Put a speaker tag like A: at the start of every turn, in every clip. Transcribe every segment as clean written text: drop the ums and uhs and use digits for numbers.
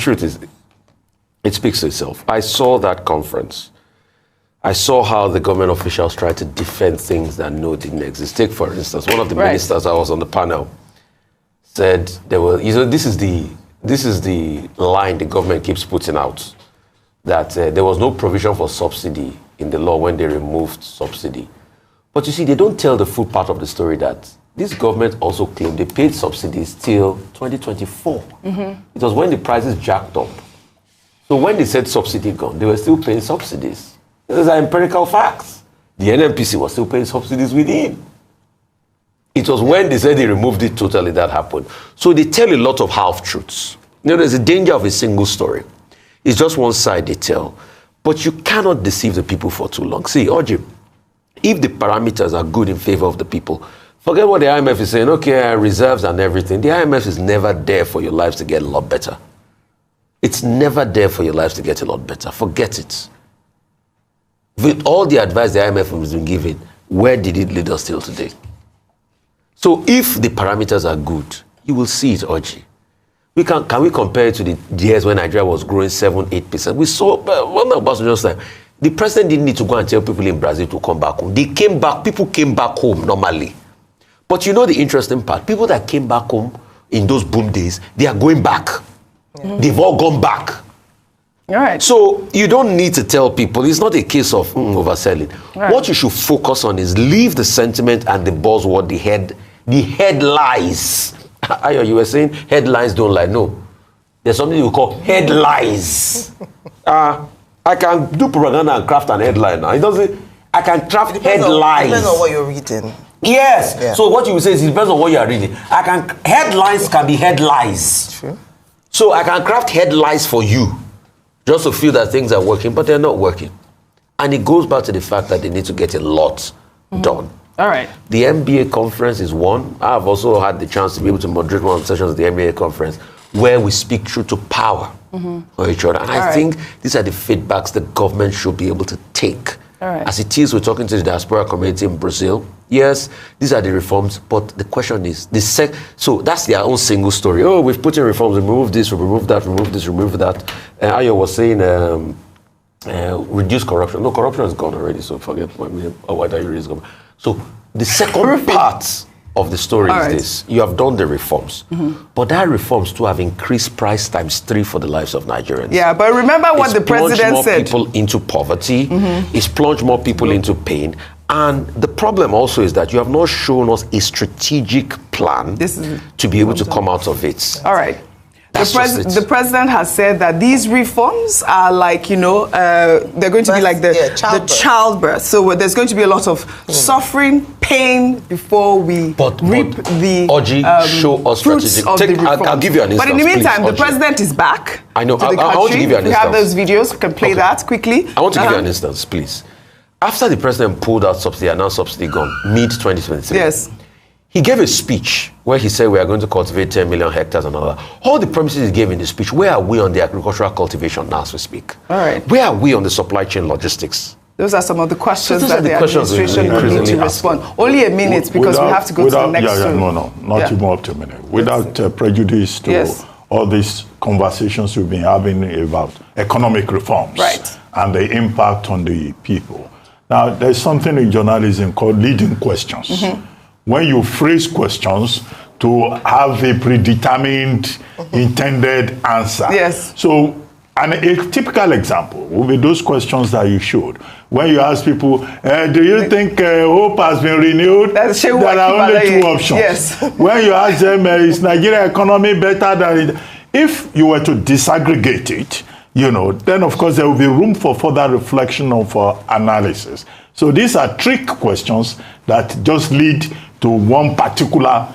A: truth is, it speaks to itself. I saw that conference. I saw how the government officials tried to defend things that didn't exist. Take, for instance, one of the ministers I was on the panel said there were, this is the line the government keeps putting out, that there was no provision for subsidy in the law when they removed subsidy. But you see, they don't tell the full part of the story that this government also claimed they paid subsidies till 2024. Mm-hmm. It was when the prices jacked up. So when they said subsidy gone, they were still paying subsidies. These are empirical facts. The NNPC was still paying subsidies within. It was when they said they removed it totally that happened. So they tell a lot of half-truths. There's a danger of a single story. It's just one side they tell. But you cannot deceive the people for too long. See, Oji, if the parameters are good in favor of the people, forget what the IMF is saying, okay, reserves and everything. The IMF is never there for your lives to get a lot better. It's never there for your lives to get a lot better. Forget it. With all the advice the IMF has been giving, where did it lead us till today? So if the parameters are good, you will see it, Oji. Can we compare it to the years when Nigeria was growing 7-8%? We saw, the president didn't need to go and tell people in Brazil to come back home. They came back, people came back home normally. But you know the interesting part, people that came back home in those boom days, they are going back. Yeah. They've all gone back.
B: All right.
A: So you don't need to tell people, it's not a case of overselling. Right. What you should focus on is leave the sentiment and the buzzword, the head lies. You were saying headlines don't lie. No. There's something we call headlines. I can do propaganda and craft an headline now. It doesn't. I can craft headlines.
C: Depends on what you're reading.
A: Yes. Yeah. So what you will say is it depends on what you are reading. Headlines can be headlines.
C: True.
A: So I can craft headlines for you just to feel that things are working, but they're not working. And it goes back to the fact that they need to get a lot done.
B: All right.
A: The MBA conference is one. I've also had the chance to be able to moderate one of the sessions of the MBA conference where we speak truth to power for each other. And I think these are the feedbacks the government should be able to take. As it is, we're talking to the diaspora community in Brazil. Yes, these are the reforms, but the question is, so that's their own single story. Oh, we've put in reforms, we remove this, we remove that, remove this, remove that. Ayo was saying, reduce corruption. No, corruption is gone already, so forget why that you raise government. So the second part of the story is this. You have done the reforms, but that reforms too have increased price ×3 for the lives of Nigerians.
B: Yeah, but remember what the president said.
A: It's plunged more people into poverty. It's plunged more people into pain. And the problem also is that you have not shown us a strategic plan to be able to come out of it.
B: All right. The president has said that these reforms are like, they're going to be like the childbirth. So there's going to be a lot of suffering, pain before we reap the
A: show us
B: fruits of the reforms.
A: I'll give you an instance.
B: But in the meantime, the president is back.
A: I know.
B: I
A: want to give you an instance.
B: We have those videos. We can play that quickly.
A: I want to give you an instance, please. After the president pulled out subsidy, announced subsidy gone, mid-2023.
B: Yes.
A: He gave a speech where he said we are going to cultivate 10 million hectares and all that. All the promises he gave in the speech, where are we on the agricultural cultivation now as we speak?
B: All right.
A: Where are we on the supply chain logistics?
B: Those are some of the questions that the administration need to respond. Only a minute because we have to go to the next one.
D: Not even up to a minute. Without prejudice to all these conversations we've been having about economic reforms and the impact on the people. Now, there's something in journalism called leading questions. When you phrase questions to have a predetermined intended answer.
B: Yes.
D: So, a typical example will be those questions that you showed. When you ask people, do you think hope has been renewed? There are only two options.
B: Yes.
D: When you ask them, is Nigeria economy better than it? If you were to disaggregate it, then of course there will be room for further reflection or for analysis. So these are trick questions that just lead to one particular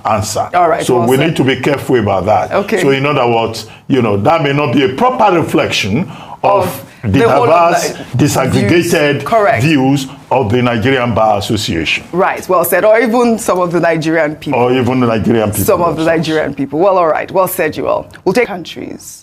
D: answer.
B: All right.
D: So we need to be careful about that.
B: Okay.
D: So in other words, that may not be a proper reflection of the diverse, disaggregated views of the Nigerian Bar Association.
B: Right, well said. Or even some of the Nigerian people.
D: Or even the Nigerian people.
B: Some of the Nigerian people. Well, all right. Well said, you all. We'll take countries.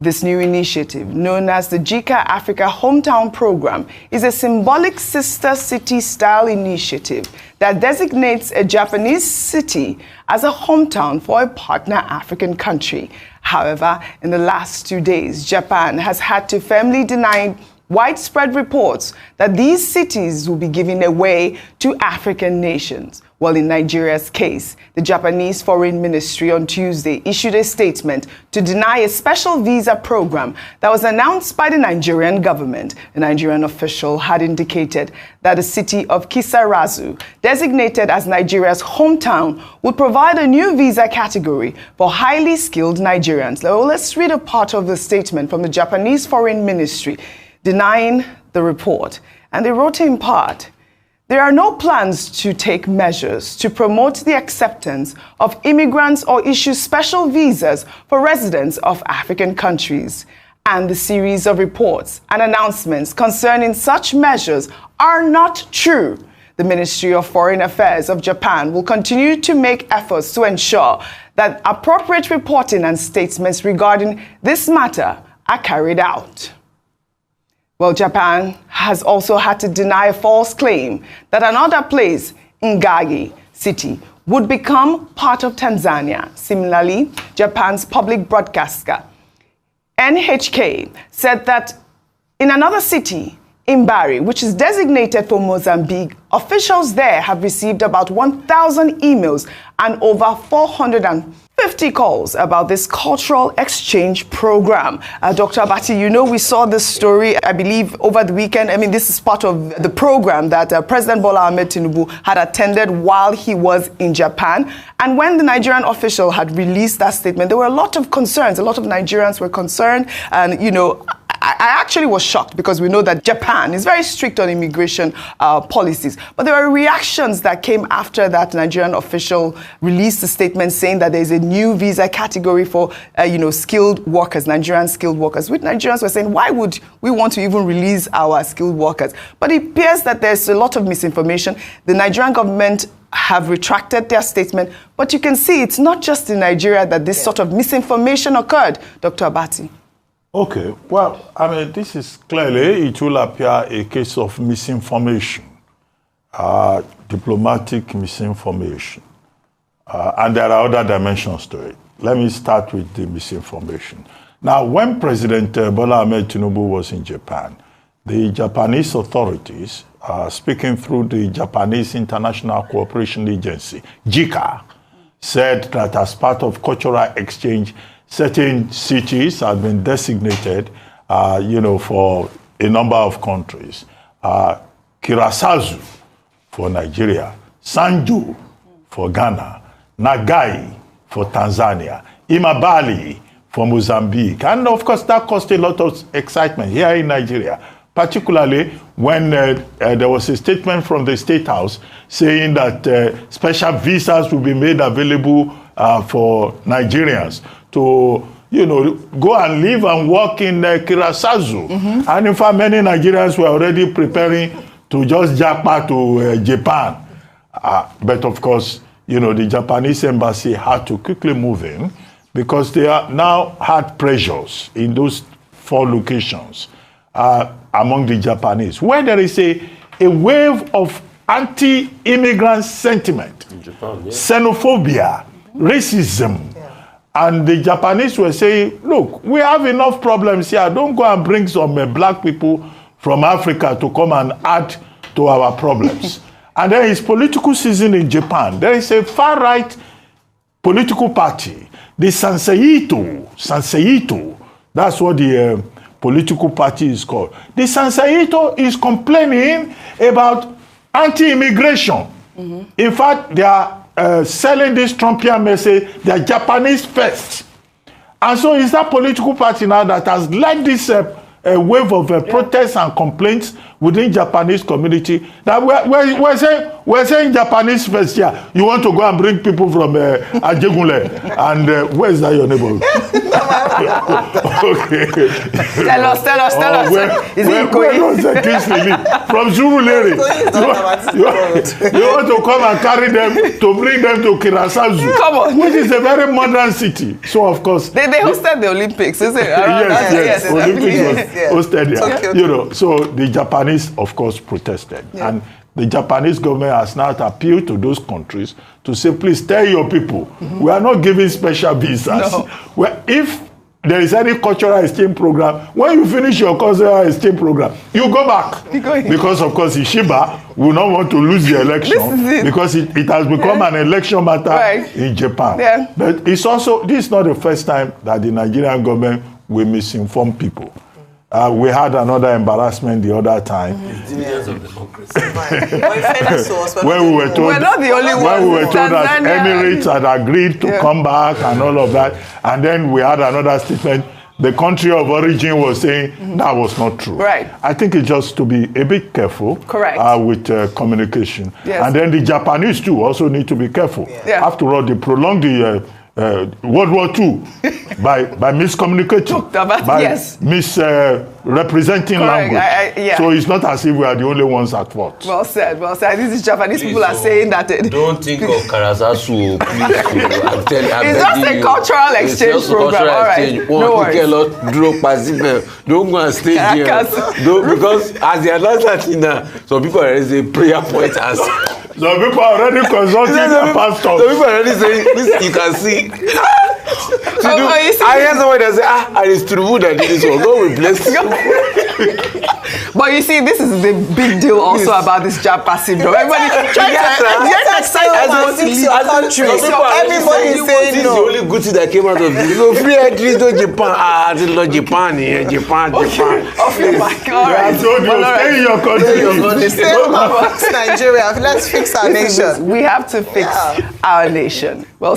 B: This new initiative, known as the JICA Africa Hometown Program, is a symbolic sister city-style initiative that designates a Japanese city as a hometown for a partner African country. However, in the last 2 days, Japan has had to firmly deny widespread reports that these cities will be given away to African nations. Well, in Nigeria's case, the Japanese Foreign Ministry on Tuesday issued a statement to deny a special visa program that was announced by the Nigerian government. The Nigerian official had indicated that the city of Kisarazu, designated as Nigeria's hometown, would provide a new visa category for highly skilled Nigerians. Now, let's read a part of the statement from the Japanese Foreign Ministry denying the report. And they wrote in part, "There are no plans to take measures to promote the acceptance of immigrants or issue special visas for residents of African countries. And the series of reports and announcements concerning such measures are not true. The Ministry of Foreign Affairs of Japan will continue to make efforts to ensure that appropriate reporting and statements regarding this matter are carried out." Well, Japan has also had to deny a false claim that another place, Ngagi City, would become part of Tanzania. Similarly, Japan's public broadcaster, NHK, said that in another city, Mbari, which is designated for Mozambique, officials there have received about 1,000 emails and over 450 calls about this cultural exchange program. Dr. Abati, you know, we saw this story, I believe, over the weekend. I mean, this is part of the program that President Bola Ahmed Tinubu had attended while he was in Japan. And when the Nigerian official had released that statement, there were a lot of concerns. A lot of Nigerians were concerned. And, you know, I actually was shocked because we know that Japan is very strict on immigration policies. But there were reactions that came after that Nigerian official released a statement saying that there's a new visa category for, skilled workers, Nigerian skilled workers. Which Nigerians were saying, why would we want to even release our skilled workers? But it appears that there's a lot of misinformation. The Nigerian government have retracted their statement. But you can see it's not just in Nigeria that this sort of misinformation occurred, Dr. Abati.
D: Okay, well, I mean, this is clearly, it will appear a case of misinformation, diplomatic misinformation. And there are other dimensions to it. Let me start with the misinformation. Now, when President Bola Ahmed Tinubu was in Japan, the Japanese authorities, speaking through the Japanese International Cooperation Agency, JICA, said that as part of cultural exchange, certain cities have been designated, for a number of countries. Kirasazu for Nigeria, Sanju for Ghana, Nagai for Tanzania, Imabali for Mozambique. And of course, that caused a lot of excitement here in Nigeria, particularly when there was a statement from the State House saying that special visas will be made available for Nigerians to, go and live and work in Kirasazu. Mm-hmm. And in fact, many Nigerians were already preparing to just japa to Japan. But of course, the Japanese embassy had to quickly move in because they now had pressures in those 4 locations among the Japanese, where there is a wave of anti-immigrant sentiment, in Japan, yeah. Xenophobia, racism. Yeah. And the Japanese were saying, look, we have enough problems here. Don't go and bring some black people from Africa to come and add to our problems. And then it's political season in Japan. There is a far-right political party, the Sanseiito. That's what the political party is called. The Sanseiito is complaining about anti-immigration. Mm-hmm. In fact, they are selling this Trumpian message, they're Japanese first. And so it's that political party now that has led this wave of protests and complaints within Japanese community that we're saying Japanese first here. Yeah. You want to go and bring people from Ajegunle and where is that your neighborhood? Okay. Tell us. Is it from Zurulere. You want to come and carry them to bring them to Kirasazu. Come on. Which is a very modern city. So of course
B: they hosted the Olympics, is it?
D: Yes. Olympics was hosted there. So the Japanese, of course, protested. Yeah. And the Japanese government has now appealed to those countries to say, please tell your people, we are not giving special visas.
B: No.
D: Well, if there is any cultural exchange program, when you finish your cultural exchange program, you go back. Because, of course, Ishiba will not want to lose the election because it has become an election matter in Japan.
B: Yeah.
D: But it's also, this is not the first time that the Nigerian government will misinform people. We had another embarrassment the other time. When we were told,
B: we're not the only ones.
D: when we were told that Emirates had agreed to come back and all of that, and then we had another statement. The country of origin was saying that was not true.
B: Right.
D: I think it's just to be a bit careful.
B: Correct.
D: With communication.
B: Yes.
D: And then the Japanese too also need to be careful.
B: Yeah.
D: After all, they prolonged the World War II by miscommunicating, by misrepresenting language. So it's not as if we are the only ones at fault.
B: Well said, well said. These Japanese people are saying that...
A: Don't think of Karazasu, please.
B: It's just a cultural exchange program, all right. No worries.
A: Don't go and stay here. Because as the announcer, some people are raising prayer points as...
D: Some people are already consulting the pastors.
A: Some people are already saying, this you can see. I hear someone that say, and it's Tinubu that did this one. God will bless you.
B: But you see, this is the big deal also about this job passive job. Everybody trying to get excited about your country.
A: So everybody is saying no. This is the only good thing that came out of this. No free entry to Japan. Japan here, Japan.
B: Off your back, all right.
D: I told you, stay in your country.
C: Stay in Nigeria. Let's fix our nation.
B: We have to fix our nation. Well.